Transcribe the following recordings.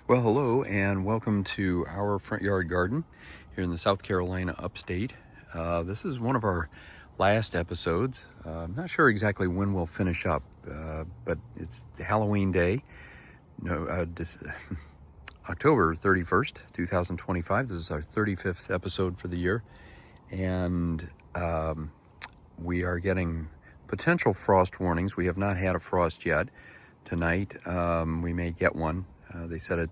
Well, hello and welcome to our front yard garden here in the South Carolina upstate. This is one of our last episodes. I'm not sure exactly when we'll finish up, but it's Halloween Day, October 31st, 2025. This is our 35th episode for the year, and we are getting potential frost warnings. We have not had a frost yet. Tonight, we may get one. They said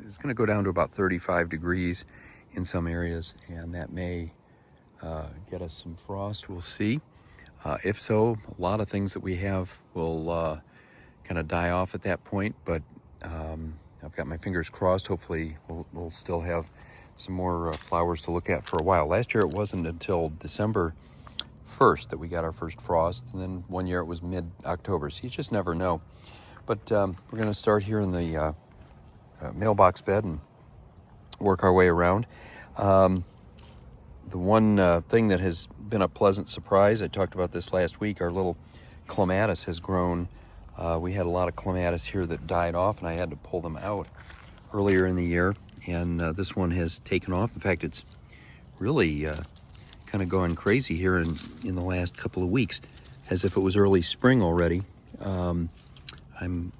it's going to go down to about 35 degrees in some areas, and that may get us some frost. We'll see. If so, a lot of things that we have will kind of die off at that point, but I've got my fingers crossed. Hopefully we'll still have some more flowers to look at for a while. Last year it wasn't until December 1st that we got our first frost, and then one year it was mid-October, so you just never know. But we're going to start here in the mailbox bed and work our way around. The one thing that has been a pleasant surprise, I talked about this last week, our little clematis has grown. We had a lot of clematis here that died off, and I had to pull them out earlier in the year, and this one has taken off. In fact, it's really kind of going crazy here in the last couple of weeks, as if it was early spring already. I'm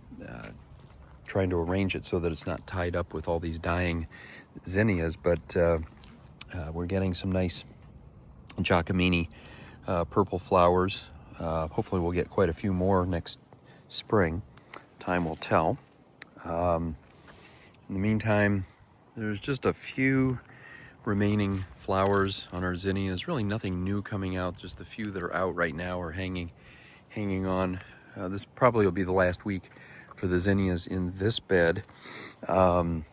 trying to arrange it so that it's not tied up with all these dying zinnias, but we're getting some nice Giacomini purple flowers. Hopefully we'll get quite a few more next spring. Time will tell. In the meantime, there's just a few remaining flowers on our zinnias. Really nothing new coming out, just the few that are out right now are hanging on. This probably will be the last week for the zinnias in this bed, and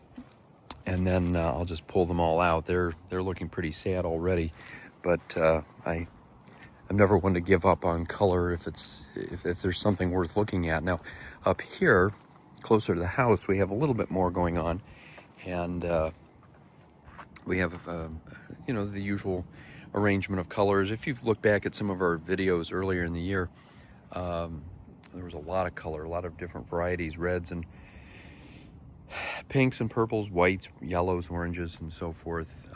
then I'll just pull them all out. They're looking pretty sad already, but I'm never one to give up on color if there's something worth looking at. Now, up here, closer to the house, we have a little bit more going on, and we have the usual arrangement of colors. If you've looked back at some of our videos earlier in the year, there was a lot of color, a lot of different varieties, reds and pinks and purples, whites, yellows, oranges, and so forth.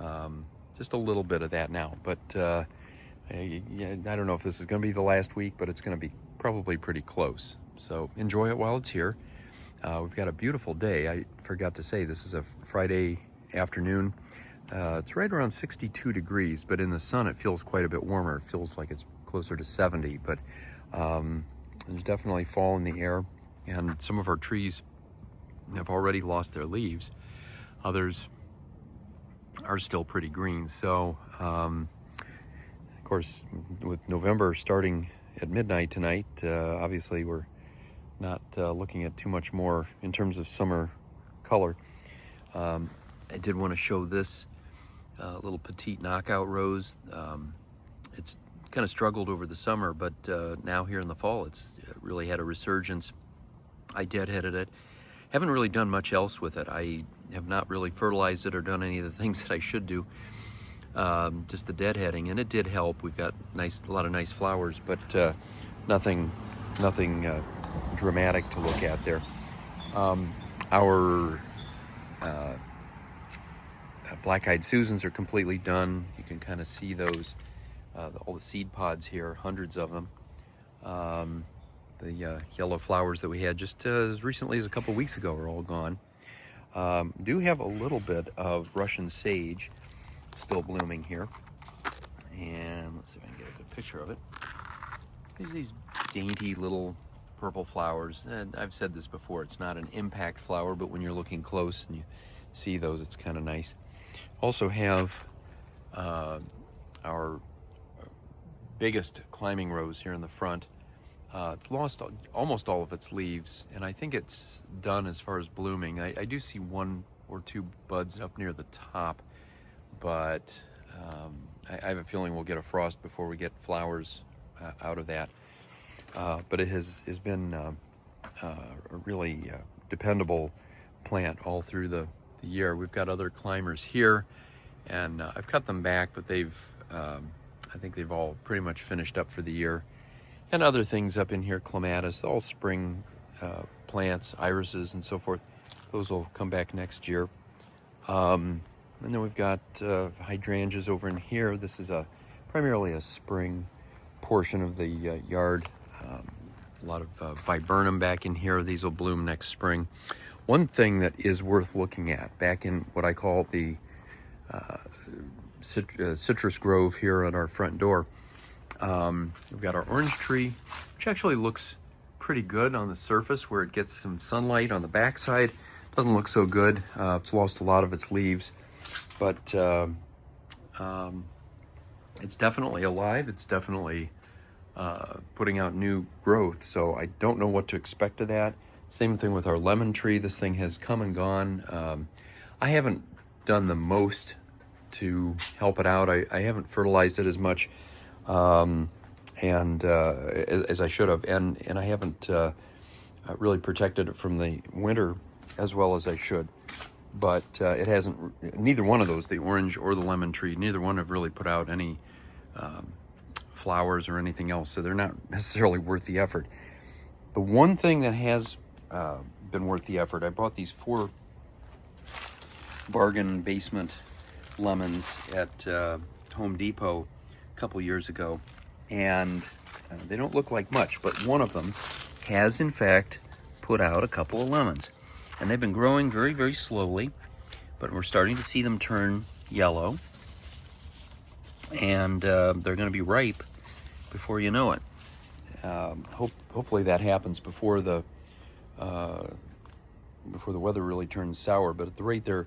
Just a little bit of that now, but I don't know if this is going to be the last week, but it's going to be probably pretty close. So enjoy it while it's here. We've got a beautiful day. I forgot to say, this is a Friday afternoon. It's right around 62 degrees, but in the sun it feels quite a bit warmer. It feels like it's closer to 70, but there's definitely fall in the air, and some of our trees have already lost their leaves. Others are still pretty green. So, of course, with November starting at midnight tonight, obviously we're not looking at too much more in terms of summer color. I did want to show this little petite knockout rose. It's kind of struggled over the summer, but now here in the fall it's really had a resurgence. I deadheaded it. Haven't really done much else with it. I have not really fertilized it or done any of the things that I should do. Just the deadheading, and it did help. We've got a lot of nice flowers, but nothing dramatic to look at there. Our black-eyed Susans are completely done. You can kind of see those. All the seed pods here, hundreds of them. The yellow flowers that we had just as recently as a couple weeks ago are all gone. Do have a little bit of Russian sage still blooming here. And let's see if I can get a good picture of it. These dainty little purple flowers. And I've said this before, it's not an impact flower, but when you're looking close and you see those, it's kind of nice. Also have our biggest climbing rose here in the front. It's lost almost all of its leaves, and I think it's done as far as blooming. I do see one or two buds up near the top, but I have a feeling we'll get a frost before we get flowers out of that. But it has been a really dependable plant all through the year. We've got other climbers here, and I've cut them back, but I think they've all pretty much finished up for the year. And other things up in here, clematis, all spring plants, irises and so forth. Those will come back next year. And then we've got hydrangeas over in here. This is primarily a spring portion of the yard. A lot of viburnum back in here. These will bloom next spring. One thing that is worth looking at back in what I call the citrus grove here on our front door, we've got our orange tree, which actually looks pretty good on the surface where it gets some sunlight. On the backside, doesn't look so good. It's lost a lot of its leaves, but it's definitely alive. It's definitely putting out new growth, so I don't know what to expect of that. Same thing with our lemon tree. This thing has come and gone. I haven't done the most to help it out. I haven't fertilized it as much as I should have, and I haven't really protected it from the winter as well as I should. But it hasn't, neither one of those, the orange or the lemon tree, neither one have really put out any flowers or anything else, so they're not necessarily worth the effort. The one thing that has been worth the effort, I bought these 4 bargain basement lemons at Home Depot a couple years ago, and they don't look like much, but one of them has in fact put out a couple of lemons, and they've been growing very, very slowly, but we're starting to see them turn yellow, and they're going to be ripe before you know it. Hopefully that happens before the weather really turns sour, but at the rate they're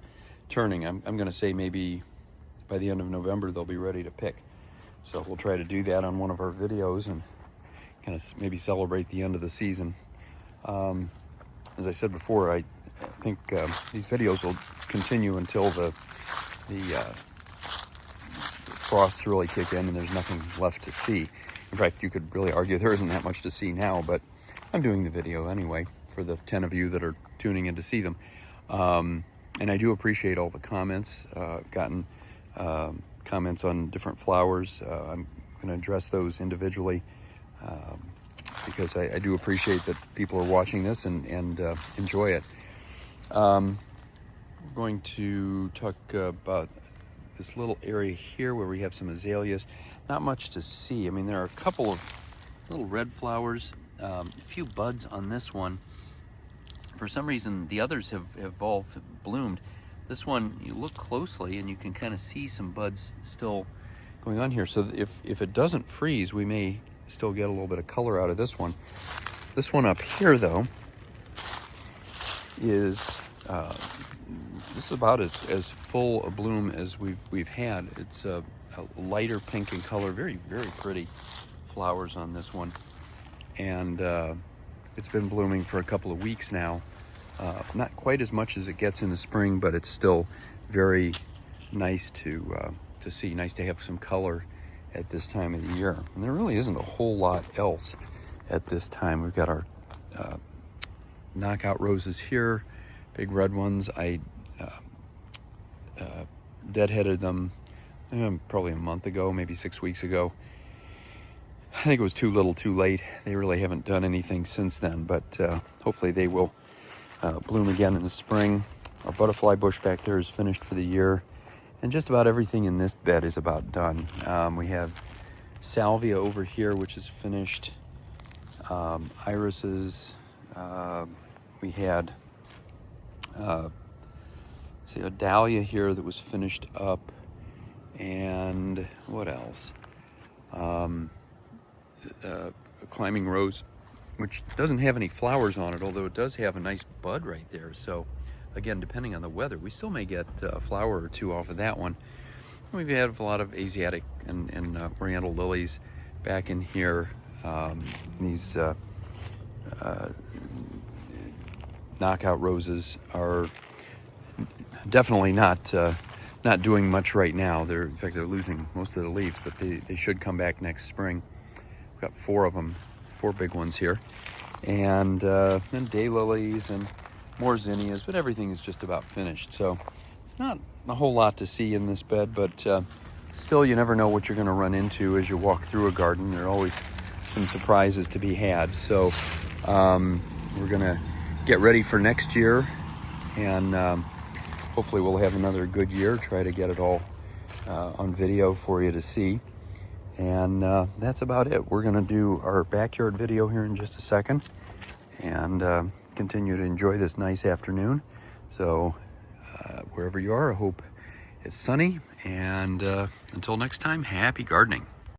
turning, I'm going to say maybe by the end of November they'll be ready to pick. So we'll try to do that on one of our videos and kind of maybe celebrate the end of the season. As I said before, I think these videos will continue until the frosts really kick in and there's nothing left to see. In fact, you could really argue there isn't that much to see now, but I'm doing the video anyway for the 10 of you that are tuning in to see them. And I do appreciate all the comments. I've gotten comments on different flowers. I'm going to address those individually because I do appreciate that people are watching this and enjoy it. We're going to talk about this little area here where we have some azaleas. Not much to see. I mean, there are a couple of little red flowers, a few buds on this one. For some reason, the others have all bloomed. This one, you look closely and you can kind of see some buds still going on here. So if it doesn't freeze, we may still get a little bit of color out of this one. This one up here, though, is this is about as full a bloom as we've had. It's a lighter pink in color, very, very pretty flowers on this one, and it's been blooming for a couple of weeks now. Not quite as much as it gets in the spring, but it's still very nice to see. Nice to have some color at this time of the year. And there really isn't a whole lot else at this time. We've got our knockout roses here, big red ones. I deadheaded them probably a month ago, maybe 6 weeks ago. I think it was too little too late. They really haven't done anything since then, but hopefully they will bloom again in the spring. Our butterfly bush back there is finished for the year, and just about everything in this bed is about done. We have salvia over here, which is finished. Irises. We had a dahlia here that was finished up, and what else? A climbing rose, which doesn't have any flowers on it, although it does have a nice bud right there. So again, depending on the weather, we still may get a flower or two off of that one. We've had a lot of Asiatic and Oriental lilies back in here. These knockout roses are definitely not doing much right now. In fact, they're losing most of the leaves, but they should come back next spring. We've got 4 of them, 4 big ones here, and then daylilies and more zinnias, but everything is just about finished. So it's not a whole lot to see in this bed, but still, you never know what you're going to run into as you walk through a garden. There are always some surprises to be had. So we're going to get ready for next year and hopefully we'll have another good year. Try to get it all on video for you to see. And that's about it. We're gonna do our backyard video here in just a second and continue to enjoy this nice afternoon. So wherever you are, I hope it's sunny, and until next time, happy gardening.